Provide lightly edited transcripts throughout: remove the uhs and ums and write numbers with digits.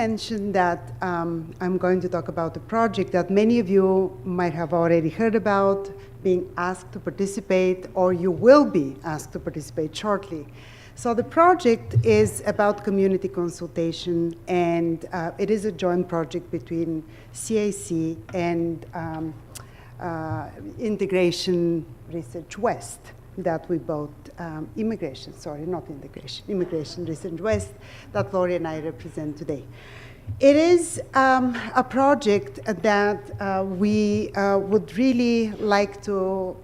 mention that I'm going to talk about a project that many of you might have already heard about, being asked to participate, or you will be asked to participate shortly. So the project is about community consultation, and it is a joint project between CAC and Integration Research West that we both, Immigration Research West, that Lori and I represent today. It is a project that we would really like to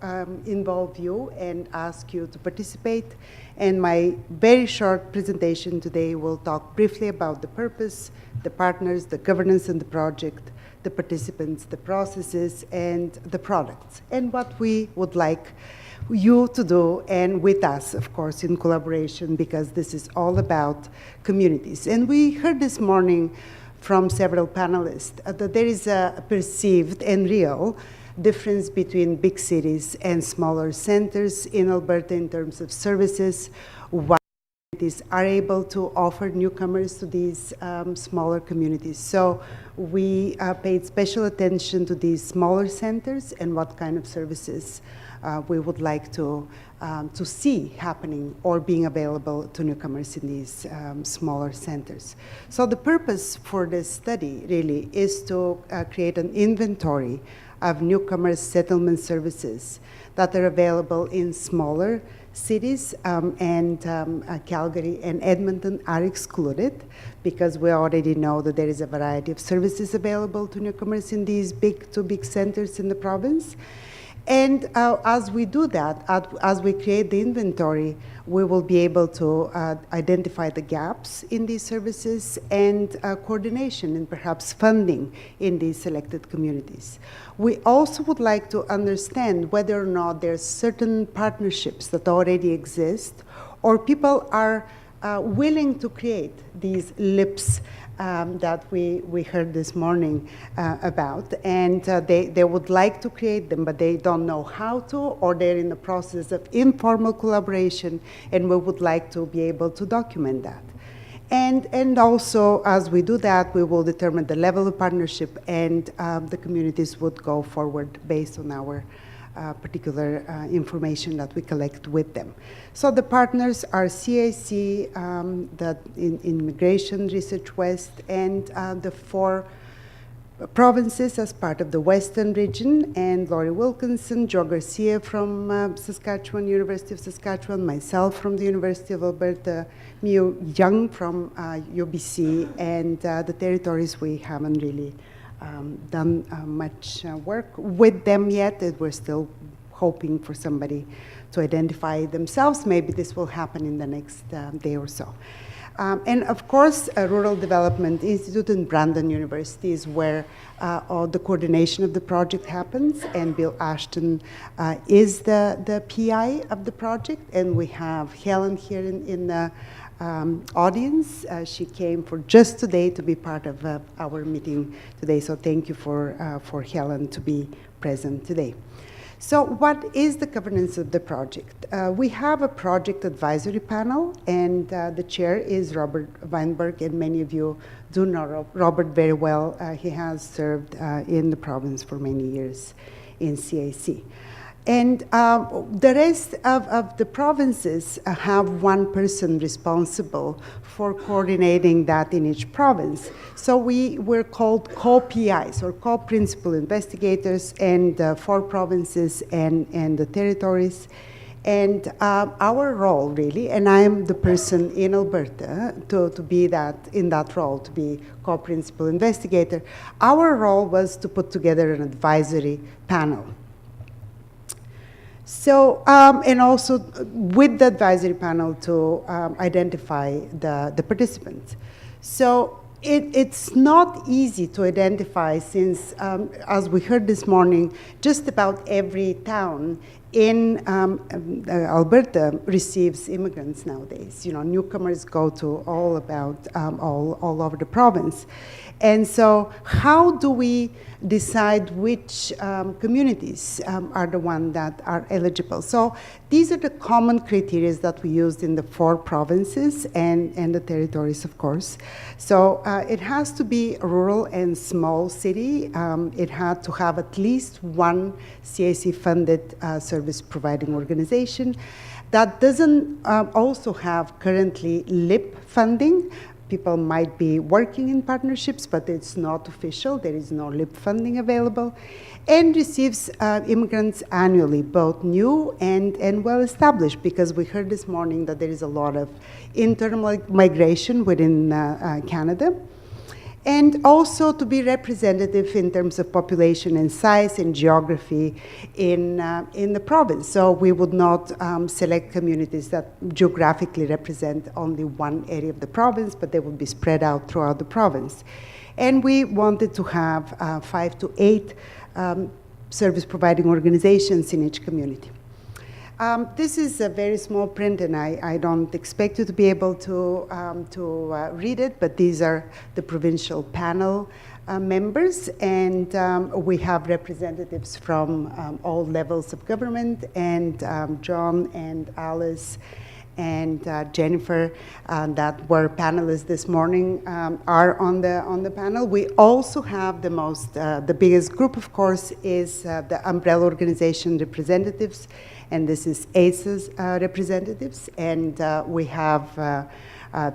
involve you and ask you to participate. And my very short presentation today will talk briefly about the purpose, the partners, the governance in the project, the participants, the processes, and the products, and what we would like you to do, and with us, of course, in collaboration, because this is all about communities. And we heard this morning from several panelists that there is a perceived and real difference between big cities and smaller centers in Alberta in terms of services, what communities are able to offer newcomers to these smaller communities. So we paid special attention to these smaller centers and what kind of services we would like to see happening or being available to newcomers in these smaller centers. So the purpose for this study really is to create an inventory of newcomers settlement services that are available in smaller cities, and Calgary and Edmonton are excluded because we already know that there is a variety of services available to newcomers in these two big centers in the province. And as we do that, as we create the inventory, we will be able to identify the gaps in these services and coordination and perhaps funding in these selected communities. We also would like to understand whether or not there's certain partnerships that already exist, or people are willing to create these LIPs that we heard this morning about, and they would like to create them, but they don't know how to, or they're in the process of informal collaboration, and we would like to be able to document that. And also, as we do that, we will determine the level of partnership, and the communities would go forward based on our particular information that we collect with them. So the partners are CAC, the Immigration Research West, and the 4 provinces as part of the Western region, and Laurie Wilkinson, Joe Garcia from Saskatchewan, University of Saskatchewan, myself from the University of Alberta, Miu Young from UBC, and the territories we haven't really done much work with them yet. We're still hoping for somebody to identify themselves. Maybe this will happen in the next day or so. And of course, Rural Development Institute in Brandon University is where all the coordination of the project happens, and Bill Ashton is the PI of the project, and we have Helen here in the audience. She came for just today to be part of our meeting today, so thank you for Helen to be present today. So what is the governance of the project? We have a project advisory panel, and the chair is Robert Weinberg, and many of you do know Robert very well. He has served in the province for many years in CAC. And the rest of the provinces have one person responsible for coordinating that in each province. So we're called co-PIs, or co-principal investigators, and 4 provinces and the territories. And our role, really, and I'm the person in Alberta to be in that role, to be co-principal investigator. Our role was to put together an advisory panel. So, and also with the advisory panel to identify the participants. So it's not easy to identify, since, as we heard this morning, just about every town in Alberta receives immigrants nowadays. You know, newcomers go to all over the province. And so how do we decide which communities are the ones that are eligible? So these are the common criteria that we used in the 4 provinces and the territories, of course. So it has to be a rural and small city. It had to have at least one CAC-funded service providing organization that doesn't also have currently LIP funding. People might be working in partnerships, but it's not official. There is no LIP funding available. And receives immigrants annually, both new and well-established, because we heard this morning that there is a lot of internal migration within Canada. And also to be representative in terms of population and size and geography in the province. So we would not select communities that geographically represent only one area of the province, but they would be spread out throughout the province. And we wanted to have 5 to 8 service providing organizations in each community. This is a very small print, and I don't expect you to be able to read it, but these are the provincial panel members, and we have representatives from all levels of government, and John and Alice and Jennifer that were panelists this morning are on the panel. We also have the biggest group, of course, is the umbrella organization representatives, and this is AAISA's representatives, and we have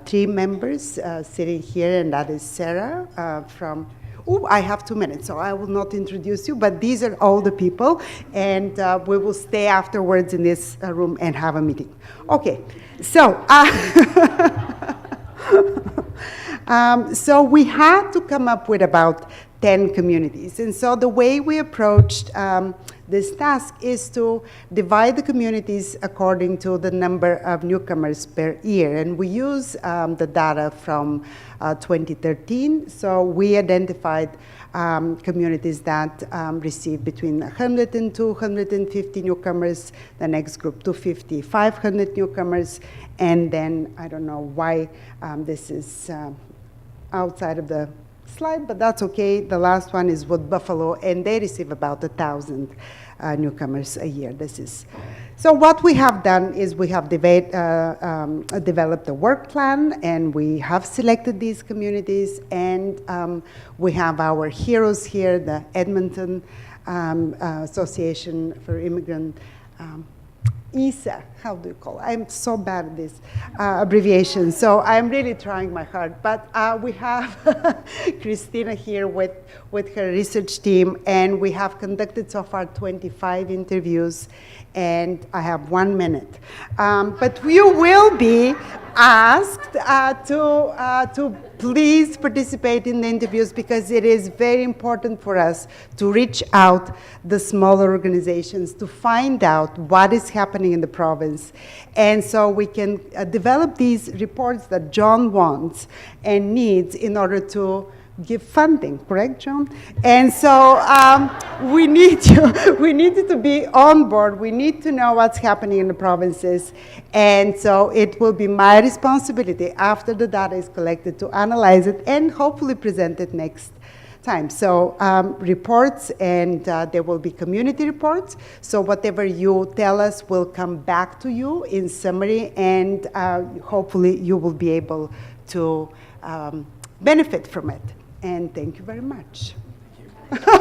3 members sitting here, and that is Sarah from. Oh, I have 2 minutes, so I will not introduce you, but these are all the people, and we will stay afterwards in this room and have a meeting. Okay, so, so we had to come up with about 10 communities, and so the way we approached this task is to divide the communities according to the number of newcomers per year, and we use the data from 2013. So we identified communities that receive between 100 and 250 newcomers, the next group 250, 500 newcomers, and then I don't know why this is outside of the slide, but that's okay. The last one is Wood Buffalo, and they receive about 1,000 newcomers a year. So what we have done is we have developed a work plan, and we have selected these communities, and we have our heroes here, the Edmonton Association for Immigrant, AAISA, how do you call it? I'm so bad at this abbreviation, so I'm really trying my hard. But we have Christina here with her research team, and we have conducted so far 25 interviews, and I have 1 minute. But you will be asked to please participate in the interviews, because it is very important for us to reach out the smaller organizations to find out what is happening in the province. And so we can develop these reports that John wants and needs in order to give funding, correct, John? And so we need you to be on board. We need to know what's happening in the provinces. And so it will be my responsibility after the data is collected to analyze it and hopefully present it next time. So reports, and there will be community reports. So whatever you tell us will come back to you in summary, and hopefully you will be able to benefit from it. And thank you very much. Thank you.